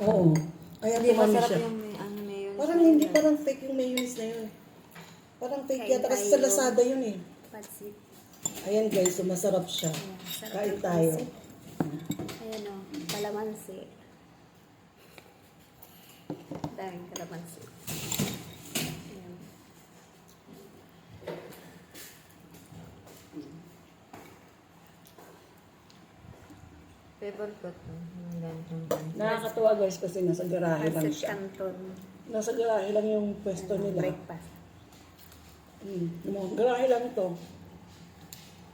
Oo. Kaya Hindi tumami masarap siya. yung mayonnaise. Parang hindi, parang fake yung mayonnaise na yun. Parang fake Kain yata kasi tayo. sa Lazada yun eh. Pansit. Ayan guys, so masarap siya. Ayan, sarap Kain ng tayo. pansit. Ayan o, kalamansi. Daming kalamansi. Ayan. Favorite ko ito. Yung ganitong pansit. Nakakatuwa guys kasi nasa garahe lang Pansit siya. canton. Nasa garahe lang yung pwesto nila. Breakfast. Yung mga garahe lang to.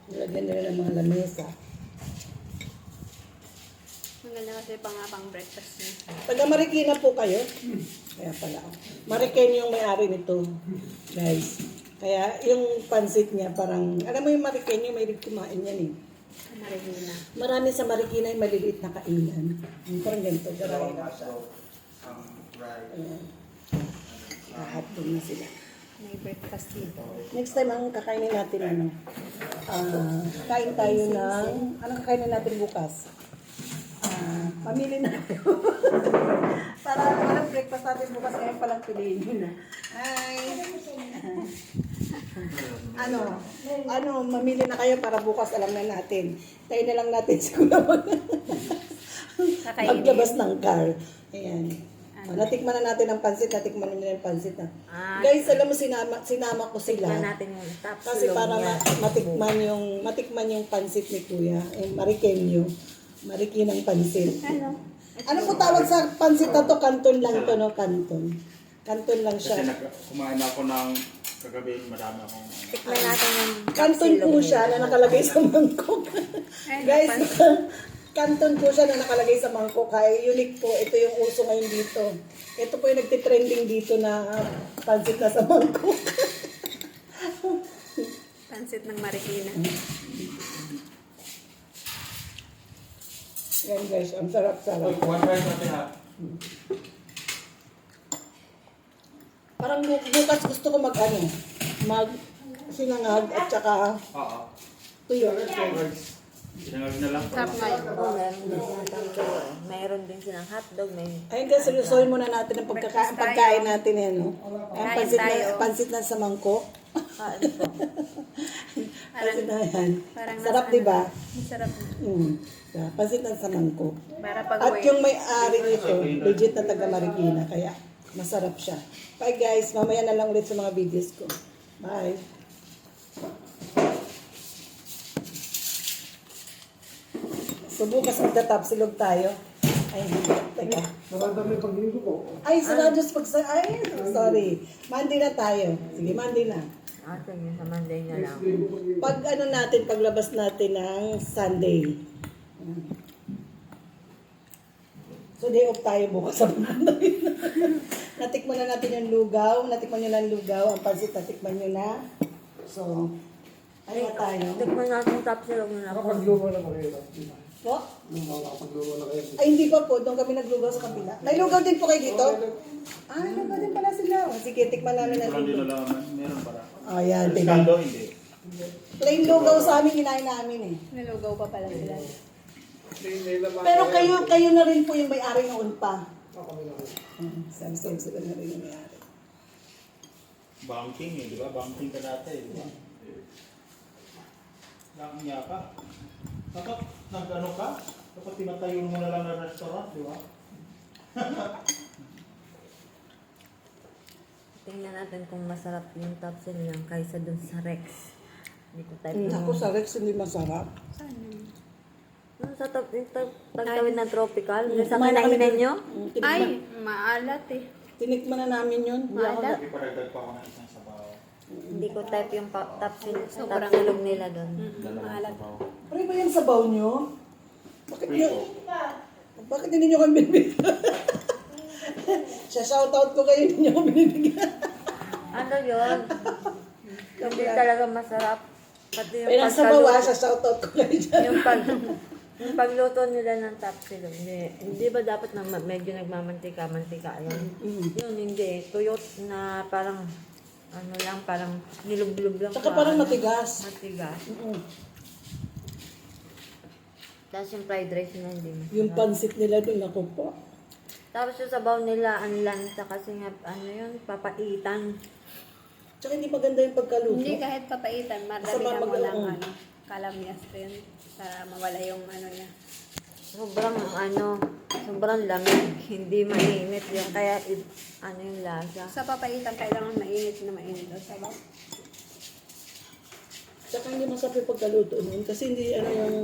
Nilagyan nila ng mga lamesa. Maganda kasi pang breakfast niya. Taga Marikina po kayo? Kaya pala. Marikina yung may-ari nito. Guys. Kaya yung pansit niya parang, alam mo yung Marikina yung may kumain yan eh. Marikina. Marami sa Marikina yung maliliit na kainan. Yung parang ganito, garahe lang siya. Ayan. Hotdog na sila. May breakfast dito. Next time, ang kakainin natin, ano? Kain tayo ng, anong kakainin natin bukas? Pamili na tayo. Para anong breakfast natin bukas, ngayon palang piliin yun na. Hi! Mamili na kayo para bukas alam na natin. Tayo na lang natin siguro maglabas ng car. Ayan. Natikman na natin ang pansit, natikman nila yung pansit na. Guys, alam mo, sinama ko sila. Tikman natin yung top Kasi silog para niya. matikman yung pansit ni Kuya, yung Marikenyo. Marikinang pansit. Ano? Ano po tawag sa pansit na to? Kanton lang to, no? Kanton. Kanton lang Kasi siya. kumain ako ng kagabi, madami akong Tikman natin yung top Kanton silog po niya. siya na nakalagay sa mangkok. Guys, kanton po siya na nakalagay sa mangkok. Kaya unique po. Ito yung uso ngayon dito. Ito po yung nagtitrending dito na pansit na sa mangkok. Pansit ng Marikina. Yan guys, ang sarap-sarap. one rice natin ha. Parang bukas gusto ko mag sinangag at saka Oo. tuyo. Sinangag na lang. Sarap nga yun. Oo, meron din silang tanto. Meron din silang hotdog. May Ayun guys, seryosohin muna natin ang pagkain natin yan, no? Ang Kain tayo. pansit na sa mangkok. ano po. Pansit na yan. Parang Sarap, nasa di ba? Sarap. Pansit na sa mangkok. Para pag At yung may-ari nito, legit na taga Marikina, kaya masarap siya. Bye guys, mamaya na lang ulit sa mga videos ko. Bye. So bukas magta-top silog tayo. Ay, teka. Naramdaman yung paglinggo ko. Ay, sarados ay, sorry. Monday na tayo. Sige, Monday na. sige, sa Monday na lang. Pag natin, paglabas natin ng Sunday. So, day off tayo bukas sa Monday. Natikman na natin yung lugaw. Natikman nyo na yung lugaw. Ang pansit, natikman nyo na. So, ano na tayo? Tikman natin yung top silog na ako. Nakapagluto na kayo. Po? Nakapagluto na kayo. Ay, hindi pa po. Doon kami naglugaw sa kabila. May lugaw din po kayo dito? Ah, lugaw din pala sila. O, sige, tikman namin ang Walang lugaw. dinalaman. Meron para. Ayan, tingnan. Escaldo, hindi. Plain lugaw sa amin, kinain namin eh. Nilugaw pa pala sila. Pero kayo na rin po yung may-ari noon pa. Kami na kayo. Samsung sila na rin yung may-ari. Banking eh, di ba? Banking ka dati, di ba? Nakakanya ka. Dapat nag-ano ka? Dapat tinatayo mo na lang ng restaurant, di ba? Tingnan natin kung masarap yung top silog niya kaysa dun sa Rex. Hindi ko type Ako sa Rex hindi masarap. Sa tagtawid ng tropical. Sa Kumain na kami kinainan dun. nyo? Ay! Maalat eh. Tinikman na namin yun. Maalat. Hindi pa dagdag pa ako ng isang sabaw. Hindi ko type yung top Sobrang- silog nila doon. Dalawang sabaw. Ano ba yung sabaw nyo? Bakit Prito. bakit hindi nyo kami binibigyan? Siya shoutout ko kayo, hindi nyo kami binibigyan. Ano yun? Hindi talaga masarap. Pati yung Ay, nasa bawa, pagkaluto. siya shoutout ko kayo dyan. Yung pagluto nila ng top silog, hindi ba dapat na medyo nagmamantika-mantika yun? Yun, hindi. Tuyot na parang, ano lang, parang nilublob lang. Tsaka sa parang ano, matigas. Matigas. Mm. Tapos yung fried rice na hindi masarap. Yung pansit nila doon, ako po. Tapos yung sabaw nila, ang lansa kasi nga, ano yun, papaitan. Tsaka hindi maganda yung pagkaluto. Hindi kahit papaitan, Masama madami mo ng mag-uong. ano, kalamyas rin para mawala yung ano niya. Sobrang lamig. Hindi mainit yung kaya, ano yung lasa. Sa papaitan, kailangan mainit na mainit ang sabaw. Tsaka hindi masarap yung pagkaluto nun. Kasi hindi ano yung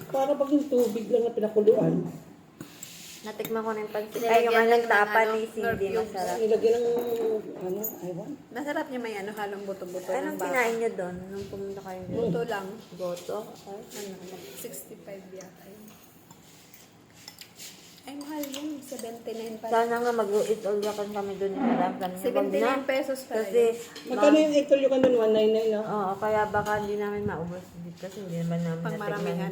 para pag yung tubig lang na pinakuluan. Natikman ko na yung pansit. Nilagyan Ay, yung lang anong ng tapa ano, ni Cindy, Nor cubes. masarap. Nilagyan ng ano, aywan. Masarap niya may ano, halong buto-buto Anong ng baka. kinain nyo doon nung pumunta kayo doon? Buto lang. Goto? Ay. Ano, 65 yata yun. Ay, mahal yun. 79 pa. Sana nga mag-eat all the can kami doon. Kami 79 pesos pa Kasi, Magkano yung ito yung ano, 199 na? oo, kaya baka hindi namin maubos kasi hindi naman namin Pang maramihan.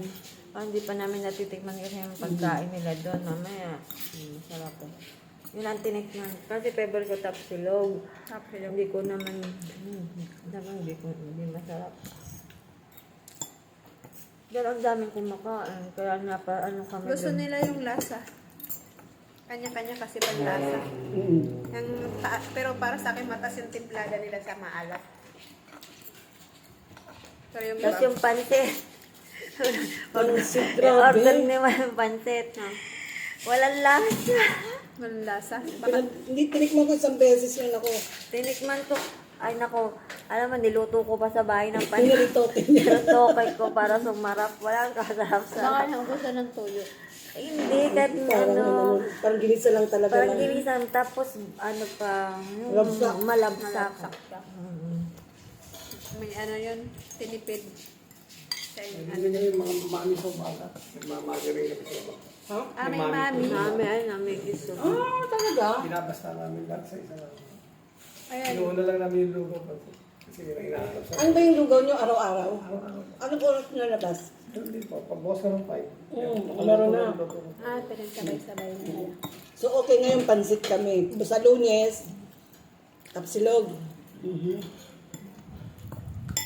Hindi pa namin natitikman kasi yung pagkain nila doon. Mamaya, sarap po. Yun ang tinikman. Kasi favorite ko tapsilog. Tapos Hindi ko naman, hindi masarap. Pero ang daming kumakain. Kaya ano kami gusto doon. nila yung lasa. Kanya-kanya kasi panlasa. Pero para sa akin, matas yung timplada nila sa maalat. Pero yung Tapos yung pansit. Pansit, Order grabe. ni Walang pansit. No? Walang lasa. walang lasa. Baka Hindi, tinikman ko isang beses yun ako. Tinikman ko. Ay nako, alam mo, niluto ko pa sa bahay ng pansit. Pinalitokin niya. Nilutokay ko para sumarap. Walang kasarap-sarap. naubusan ng tuyo. Hindi, kahit Parang, ano, parang ginisa lang talaga. parang lang. ginisan. Tapos, ano pa, yung Labsak. malabsak. May ano yun, tinipid. Sa ano. Hindi niya yung mga mami sa bata. Nagmamagari na ito. Ha? May mami. Nami, ay, nami gusto. Ah, talaga? Pinabasta namin lahat sa isa lang. Ayan. Inuuna lang namin yung lugaw. Kasi inaanap sa Ano ba yung lugaw nyo araw-araw? araw-araw. Anong oras nyo labas? Hindi po, pag-boss ka ng 5. meron na. Pinagsabay-sabay na nila. So, okay, ngayon pansit kami. Sa Lunes, tapsilog.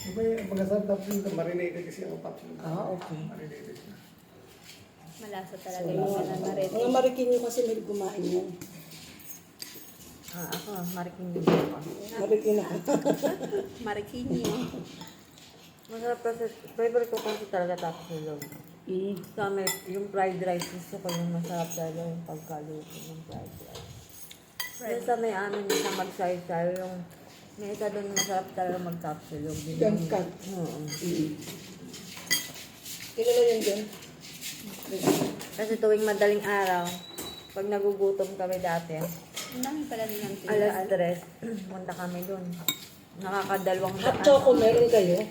Diba yung pagkasal tapos yung marinated kasi ang tapos yung Ah, okay. marinated siya. Malasa talaga yung mga narin. Mga marikin nyo kasi may kumain yan. Ako, mariking din ako. Marikin ako. Mariquinho. Masarap kasi, favorite ko kasi talaga tapsilog. So, yung fried rice, gusto ko yung masarap talaga yung pagkaluto ng fried rice. Yung sa may amin sa magsaysay, yung may isa doon masarap talaga magtapsilog. Gangkat. Oo. Kilala yun dyan? Kasi tuwing madaling araw, pag nagugutom kami dati, Ang dami pala nilang alas tindahan. 3, punta kami doon. Nakakadalawang Hot choco meron kayo?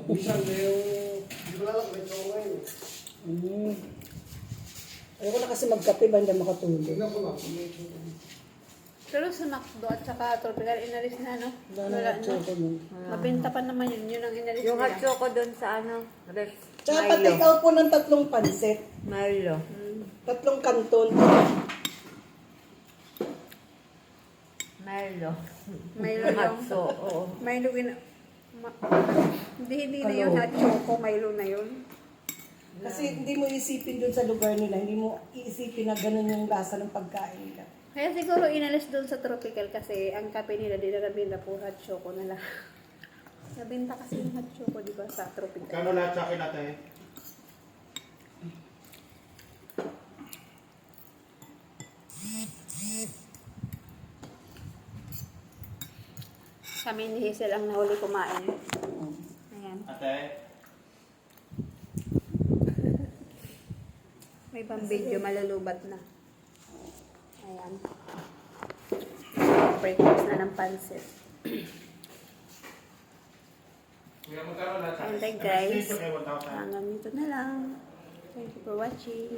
Bisan na yung, hindi ko lang may choco ngayon. Ayoko na kasi magkape ba hindi makatulog. Tignan ko lang. kung may choco. Pero sa McDo at saka Tropical, inalis na, no? Wala na Wala hot na. choco nun. Mabenta pa naman yun. Yun ang inalis Yung hot nila. choco doon sa ano, Rex, Tsaka pa-take out po ng 3 pansit. Milo. 3 kanton. Milo. Milo Hot yung... so, oo. Milo hindi na yun hot choco. Milo na yun. Kasi hindi mo isipin dun sa lugar nila, hindi mo iisipin na ganun yung lasa ng pagkain nila. Kaya siguro inalis doon sa Tropical kasi ang kape nila, di na nabinta po hot choco nila. Nabinta kasi yung hot choco, di ba, sa Tropical. Kano lahat sa akin natin? Kami ni Hazel ang nahuli kumain. Ayan. Ate? May pang video, malulubat na. Ayan. Breakfast na ng pansit. Kuya, magkano lahat sa And akin? then guys, May 1,000. hanggang dito na lang. Thank you for watching.